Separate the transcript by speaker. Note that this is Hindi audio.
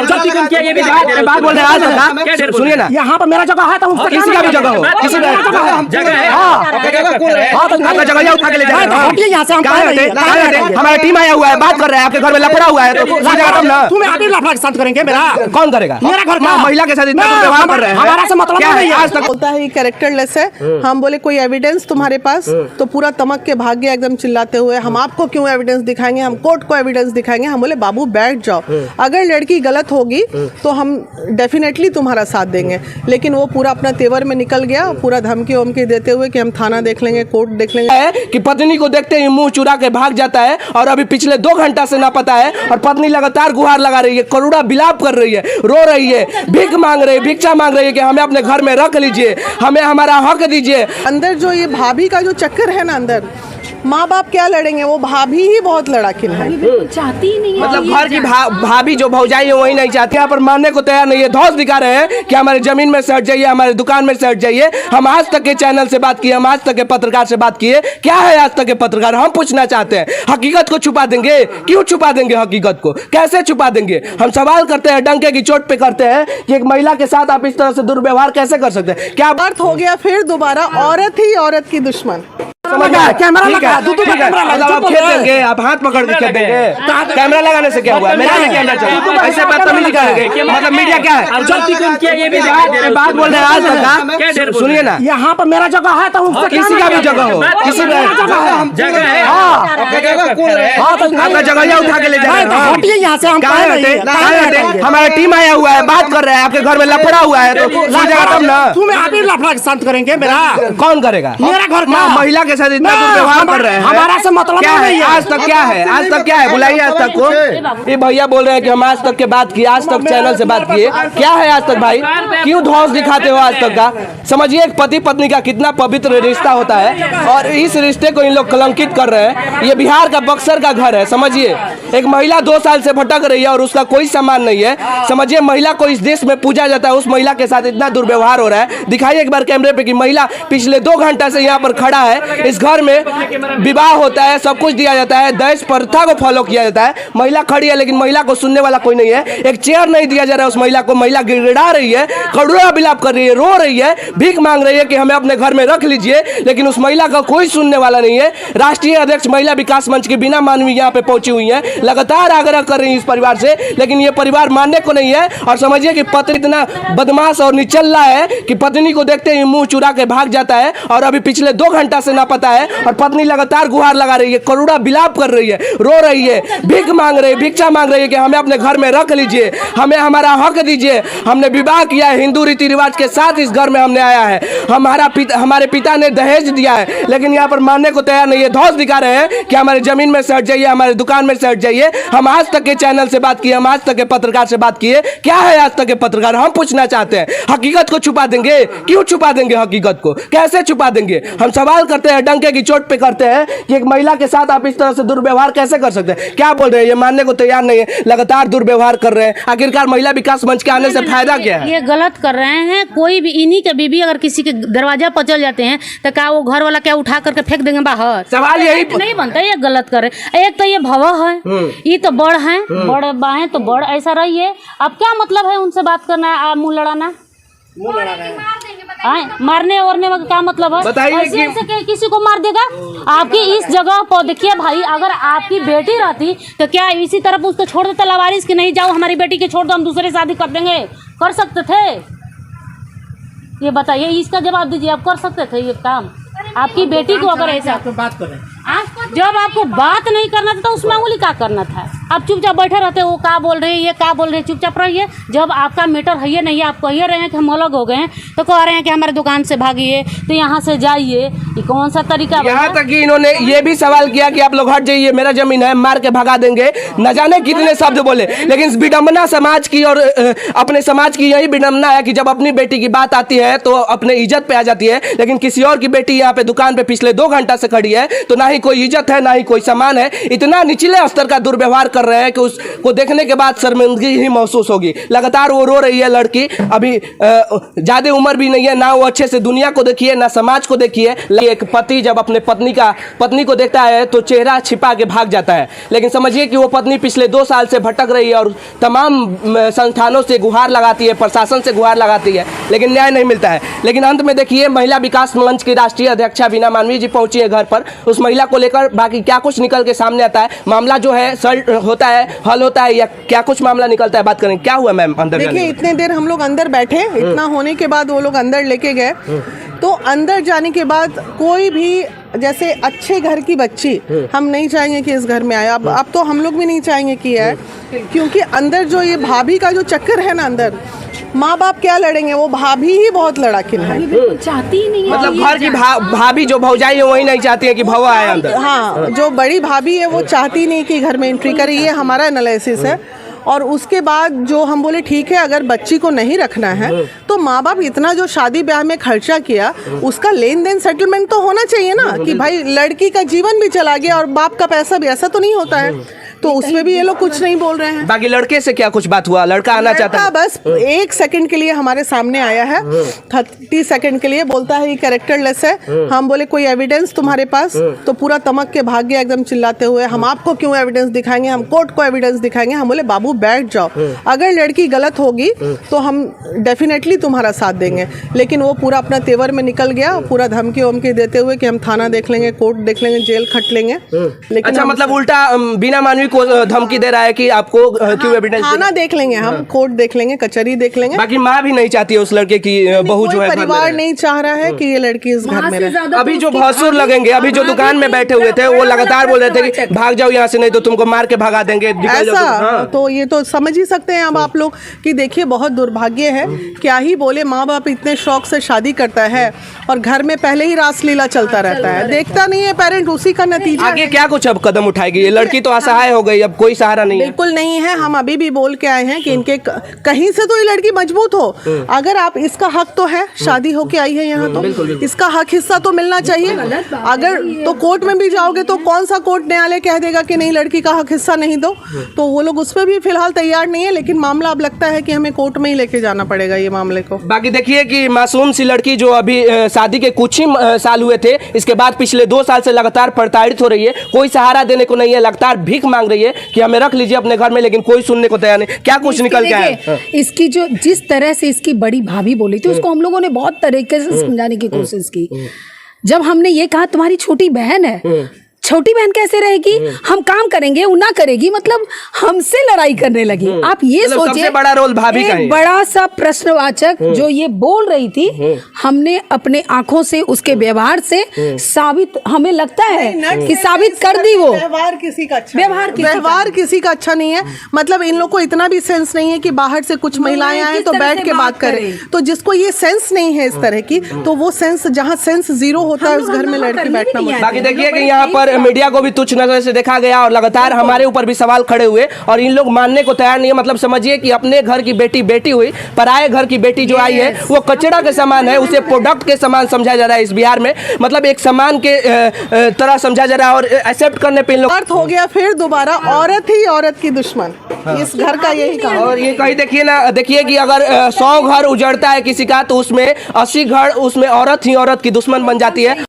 Speaker 1: ये भी बात बोल रहे हैं। सुनिए ना, यहाँ पर मेरा जगह है तो किसी का भी जगह हो, किसी का जगह है, आपका जगह उठा के ले जाए यहाँ से। हमारा टीम आया हुआ है, बात कर रहे हैं, आपके घर में लफड़ा हुआ है तो तब ना तुम्हें आप लफड़ा के साथ करेंगे। मेरा कौन करेगा? मेरा घर का महिला के साथ इतना व्यवहार कर रहे हैं, हमारा से मतलब क्या है? आज तक
Speaker 2: होता है कैरेक्टरलेस है। हम बोले कोई एविडेंस तुम्हारे पास, तो पूरा तमक के भाग गया एकदम चिल्लाते हुए। हम आपको क्यों एविडेंस दिखाएंगे, हम कोर्ट को एविडेंस दिखाएंगे। हम बोले बाबू बैठ जाओ, अगर लड़की गलत होगी तो हम डेफिनेटली तुम्हारा साथ देंगे। लेकिन वो पूरा अपना तेवर में निकल गया, पूरा धमकी वमकी देते हुए कि हम थाना देख लेंगे, कोर्ट देख लेंगे।
Speaker 1: कि पत्नी को देखते ही मुंह चुरा के भाग जाता है और अभी पिछले 2 घंटा से नापता है और पत्नी लगातार गुहार लगा रही है, करुणा बिलाप कर रही है, रो रही है, भीख मांग रही है, भिक्षा मांग रही है कि हमें अपने घर में रख लीजिए, हमें हमारा हक दीजिए।
Speaker 2: अंदर जो ये भाभी का जो चक्कर है ना, अंदर माँ बाप क्या लड़ेंगे, वो भाभी ही बहुत लड़ाकिन है,
Speaker 3: चाहती ही नहीं है।
Speaker 1: मतलब घर की भाभी जो भौजाई है वही नहीं चाहती, यहाँ पर मानने को तैयार नहीं है। धौस दिखा रहे हैं कि हमारे जमीन में से हट जाइए, हमारे दुकान में से हट जाइए। हम आज तक के चैनल से बात किए, हम आज तक के पत्रकार से बात किए, क्या है आज तक के पत्रकार? हम पूछना चाहते हैं, हकीकत को छुपा देंगे? क्यों छुपा देंगे हकीकत को? कैसे छुपा देंगे? हम सवाल करते हैं, डंके की चोट पे करते हैं कि एक महिला के साथ आप इस तरह से दुर्व्यवहार कैसे कर सकते हैं? क्या
Speaker 2: अर्थ हो गया फिर दोबारा औरत ही औरत की दुश्मन।
Speaker 1: कैमरा लगा, आप खेल देंगे, आप हाथ पकड़ के खेल देंगे। कैमरा लगाने से क्या हुआ? मेरा कैमरा चला, ऐसे बदतमीजी करेंगे, मतलब मीडिया क्या है? ये भी बात बोल रहे हैं आज तक। सुनिए ना, यहाँ पर मेरा जगह है तो किसी का भी जगह हो, किसी का आपका जगह उठा के ले जाए यहाँ से। हमारा टीम आया हुआ है, बात कर रहे हैं, आपके घर में लफड़ा हुआ है तो तब ना तुम्हें आप ही लफड़ा के साथ करेंगे। मेरा कौन करेगा? मेरा घर का महिला के साथ इतना दुर्व्यवहार कर रहे हैं, हमारा से मतलब क्या है? आज तक क्या है? आज तक क्या है? बुलाइए आज तक को। ये भैया बोल रहे हैं कि हम आज तक के बात किए, आज तक चैनल से बात किए, क्या है आज तक? भाई क्यों धौस दिखाते हो आज तक का? समझिए एक पति पत्नी का कितना पवित्र रिश्ता होता है और इस रिश्ते को इन लोग कलंकित कर रहे हैं। ये बिहार का बक्सर का घर है, समझिए। एक महिला 2 साल से भटक रही है और उसका कोई सम्मान नहीं है। समझिए महिला को इस देश में पूजा जाता है, उस महिला के साथ इतना दुर्व्यवहार हो रहा है। दिखाइए एक बार कैमरे पे कि महिला पिछले 2 घंटा से यहाँ पर खड़ा है। इस घर में विवाह होता है, सब कुछ दिया जाता है, दहेज प्रथा को फॉलो किया जाता है। महिला खड़ी है लेकिन महिला को सुनने वाला कोई नहीं है। एक चेयर नहीं दिया जा रहा है उस महिला को। महिला गिड़गिड़ा रही है, करुणा बिलाप कर रही है, रो रही है, भीख मांग रही है कि हमें अपने घर में रख लीजिए, लेकिन उस महिला का कोई सुनने वाला नहीं है। राष्ट्रीय अध्यक्ष महिला विकास मंच की बीना मानवी यहाँ पे पहुंची हुई है, लगातार आग्रह कर रही है इस परिवार से, लेकिन ये परिवार मानने को नहीं है। और समझिए कि पति इतना बदमाश और निचल्ला है कि पत्नी को देखते ही मुंह चुरा के भाग जाता है और अभी पिछले 2 घंटा से नापता है और पत्नी लगातार गुहार लगा रही है, करुणा बिलाप कर रही है, रो रही है, भीख मांग रही है, भिक्षा मांग रही है कि हमें अपने घर में रख लीजिए, हमें हमारा हक दीजिए। हमने विवाह किया है, हिंदू रीति रिवाज के साथ इस घर में हमने आया है, हमारे पिता ने दहेज दिया है, लेकिन यहाँ पर मानने को तैयार नहीं है। धौस दिखा रहे हैं कि हमारे जमीन में से हट जाइए, हमारे दुकान में से हट जाइए। हम आज तक के चैनल से बात किए, हम आज तक के पत्रकार से बात किए, क्या है आज तक के पत्रकार? हम पूछना चाहते हैं, हकीकत को छुपा देंगे? क्यों छुपा देंगे हकीकत को? कैसे छुपा देंगे? हम सवाल करते हैं, डंके की चोट पे करते हैं कि एक महिला के साथ आप इस तरह से दुर्व्यवहार कैसे कर सकते हैं? क्या बोल रहे हैं? ये मानने को तैयार नहीं है, लगातार दुर्व्यवहार कर रहे हैं। आखिरकार महिला विकास मंच के आने से फायदा क्या है?
Speaker 3: ये गलत कर रहे हैं। कोई भी इन्हीं के बीबी अगर किसी के दरवाजा पर चल जाते हैं तो क्या वो घर वाला क्या उठा करके फेंक देंगे बाहर?
Speaker 1: सवाल यही
Speaker 3: नहीं बनता। ये गलत कर रहे। एक तो ये भव है, ये तो बड़ है, बड़ बाएं तो बड़ ऐसा रही है। अब क्या मतलब है उनसे बात करना, मुंह लड़ाना? मारने वरने में क्या मतलब है? ऐसे ऐसे किसी को मार देगा? आपकी इस जगह पर देखिए भाई, अगर आपकी बेटी रहती तो क्या इसी तरफ उसको छोड़ देता लावारिस कि नहीं जाओ हमारी बेटी के छोड़ दो, हम दूसरे शादी कर देंगे? कर सकते थे? ये बताइए, इसका जवाब दीजिए। आप कर सकते थे ये काम? आपकी बेटी को अगर ऐसा
Speaker 1: बात कर रहे हैं,
Speaker 3: जब आपको बात नहीं करना था तो उसमें उंगली क्या करना था? आप चुपचाप बैठे रहते, वो क्या बोल रहे हैं, ये क्या बोल रहे हैं, चुपचाप रहिए। जब आपका मीटर है ये नहीं है, आप कह रहे हैं कि हम अलग हो गए हैं, तो कह रहे हैं कि हमारे दुकान से भागिए, तो यहाँ से जाइए। ये कौन सा तरीका?
Speaker 1: यहाँ तक कि इन्होंने ये भी सवाल किया कि आप लोग हट जाइए, मेरा जमीन है, मार के भगा देंगे। न जाने कितने शब्द बोले, लेकिन विडम्बना समाज की और अपने समाज की यही विडम्बना है कि जब अपनी बेटी की बात आती है तो अपने इज्जत पे आ जाती है, लेकिन किसी और की बेटी यहाँ पे दुकान पे पिछले 2 घंटा से खड़ी है तो ना ही कोई इज्जत है, ना ही कोई सम्मान है। इतना निचले स्तर का दुर्व्यवहार कर रहे हैं कि उसको देखने के बाद शर्मिंदगी ही महसूस होगी। लगातार वो रो रही है लड़की, अभी ज़्यादा उम्र भी नहीं है, ना वो अच्छे से दुनिया को देखी है ना समाज को देखी है। एक पति जब अपने पत्नी को देखता है तो चेहरा छिपा के भाग जाता है, लेकिन समझिए कि वो पत्नी पिछले 2 साल से भटक रही है और तमाम संस्थानों से गुहार लगाती है, प्रशासन से गुहार लगाती है, लेकिन न्याय नहीं मिलता है। लेकिन अंत में देखिए महिला विकास मंच की राष्ट्रीय अध्यक्षा बीना मानवी जी पहुंची है घर पर, उस महिला को लेकर बाकी क्या कुछ निकल के सामने आता है, मामला जो है हल होता है या क्या कुछ मामला निकलता है, बात करें। क्या हुआ मैम अंदर?
Speaker 2: देखिए इतने देर हम लोग अंदर बैठे, इतना होने के बाद वो लोग अंदर लेके गए, तो अंदर जाने के बाद कोई भी जैसे अच्छे घर की बच्ची हम नहीं चाहेंगे कि इस घर में आए। अब तो हम लोग भी नहीं चाहेंगे कि आए, क्योंकि अंदर जो ये भाभी का जो चक्कर है ना, अंदर माँ बाप क्या लड़ेंगे, वो भाभी ही बहुत लड़ाकिन है,
Speaker 3: चाहती ही नहीं है।
Speaker 1: मतलब घर की भाभी जो भौजाई है वही नहीं चाहती है कि भवा आए अंदर।
Speaker 2: हाँ, जो बड़ी भाभी है वो चाहती नहीं कि घर में एंट्री करे, ये हमारा एनालिसिस है। और उसके बाद जो हम बोले ठीक है अगर बच्ची को नहीं रखना है तो माँ बाप इतना जो शादी ब्याह में खर्चा किया उसका लेन देन सेटलमेंट तो होना चाहिए ना, कि भाई लड़की का जीवन भी चला गया और बाप का पैसा भी, ऐसा तो नहीं होता है। तो उसमें भी ये लोग कुछ नहीं बोल रहे हैं।
Speaker 1: बाकी लड़के से क्या कुछ बात हुआ? लड़का आना चाहता है,
Speaker 2: बस 1 सेकंड के लिए हमारे सामने आया है, 30 सेकंड के लिए, बोलता है ये कैरेक्टरलेस है। हम बोले कोई एविडेंस तुम्हारे पास? तो पूरा तमक के भाग गया एकदम चिल्लाते हुए, हम आपको क्यों एविडेंस दिखाएंगे, हम कोर्ट को एविडेंस दिखाएंगे। हम बोले बाबू बैठ जाओ, अगर लड़की गलत होगी तो हम डेफिनेटली तुम्हारा साथ देंगे। लेकिन वो पूरा अपना तेवर में निकल गया, पूरा धमकी वमकी देते हुए कि हम थाना देख लेंगे, कोर्ट देख लेंगे, जेल खट लेंगे। लेकिन
Speaker 1: अच्छा, मतलब उल्टा बिना मानवी को धमकी दे रहा है कि आपको क्यों एविडेंस?
Speaker 2: थाना देख लेंगे हम, कोर्ट देख लेंगे, कचहरी देख लेंगे।
Speaker 1: बाकी माँ भी नहीं चाहती है उस लड़के की बहू जो है,
Speaker 2: परिवार नहीं चाह रहा है कि ये लड़की इस घर में रहे।
Speaker 1: अभी जो भसुर लगेंगे, अभी जो दुकान में बैठे हुए थे वो लगातार बोल रहे थे कि भाग जाओ यहाँ से, नहीं तो तुमको मार के भगा देंगे।
Speaker 2: ऐसा तो ये तो समझ ही सकते हैं अब आप लोग कि देखिए बहुत दुर्भाग्य है, क्या ही बोले, माँ बाप इतने शौक से शादी करता है और घर में पहले ही रासलीला चलता रहता है, देखता नहीं है पेरेंट, उसी का नतीजा।
Speaker 1: आगे क्या कुछ अब कदम उठाएगी ये लड़की? तो असहाय हो गई, अब कोई सहारा नहीं है।
Speaker 2: बिल्कुल नहीं है। हम अभी भी बोल के आए हैं कि इनके कहीं से तो ये लड़की मजबूत हो। अगर आप, इसका हक तो है, शादी होके आई है यहाँ, तो इसका हक हिस्सा तो मिलना चाहिए। अगर तो कोर्ट में भी जाओगे तो कौन सा कोर्ट न्यायालय कह देगा कि नहीं लड़की का हक हिस्सा नहीं दो, तो वो लोग उस पर भी फिलहाल तैयार नहीं है। लेकिन मामला अब लगता है कि हमें कोर्ट में ही लेके जाना पड़ेगा ये मामले को।
Speaker 1: बाकी देखिए कि मासूम सी लड़की जो अभी शादी के कुछ ही साल हुए थे, इसके बाद पिछले 2 साल से लगातार प्रताड़ित हो रही है, कोई सहारा देने को नहीं है, लगातार भीख मांग रही है कि हमें रख लीजिए अपने घर में, लेकिन कोई सुनने को तैयार नहीं। क्या कुछ निकल के आया?
Speaker 4: इसकी जो जिस तरह से इसकी बड़ी भाभी बोली थी उसको हम लोगों ने बहुत तरीके से समझाने की कोशिश की। जब हमने ये कहा तुम्हारी छोटी बहन है, छोटी बहन कैसे रहेगी, हम काम करेंगे वो ना करेगी, मतलब हमसे लड़ाई करने लगी। आप ये
Speaker 1: मतलब
Speaker 4: सोचिए,
Speaker 1: सबसे बड़ा रोल भाभी का है।
Speaker 4: बड़ा सा प्रश्नवाचक जो ये बोल रही थी, हमने अपने आंखों से उसके व्यवहार से साबित, हमें लगता है कि साबित कर दी। वो
Speaker 2: व्यवहार किसी का अच्छा,
Speaker 4: व्यवहार
Speaker 2: किसी का अच्छा नहीं है। मतलब इन लोग को इतना भी सेंस नहीं है कि बाहर से कुछ महिलाएं आए तो बैठ के बात करें। तो जिसको ये सेंस नहीं है इस तरह की, तो वो सेंस, जहाँ सेंस जीरो होता है उस घर में लड़की बैठना मुश्किल।
Speaker 1: बाकी देखिए कि यहाँ पर मीडिया को भी तुच्छ नजर से देखा गया और लगातार हमारे ऊपर भी सवाल खड़े हुए और इन लोग मानने को तैयार नहीं है। मतलब समझिए कि अपने घर की बेटी हुई, पराये घर की बेटी जो आई है वो कचरा के समान है, उसे प्रोडक्ट के समान समझा जा रहा है इस बिहार में। मतलब एक सामान के तरह समझा जा रहा है और एक्सेप्ट करने पे इन लोग
Speaker 2: अर्थ हो गया फिर दोबारा, औरत ही औरत की दुश्मन। इस घर का यही काम।
Speaker 1: और ये कहीं देखिए ना, देखिए कि अगर 100 घर उजड़ता है किसी का तो उसमें 80 घर, उसमें औरत ही औरत की दुश्मन बन जाती है।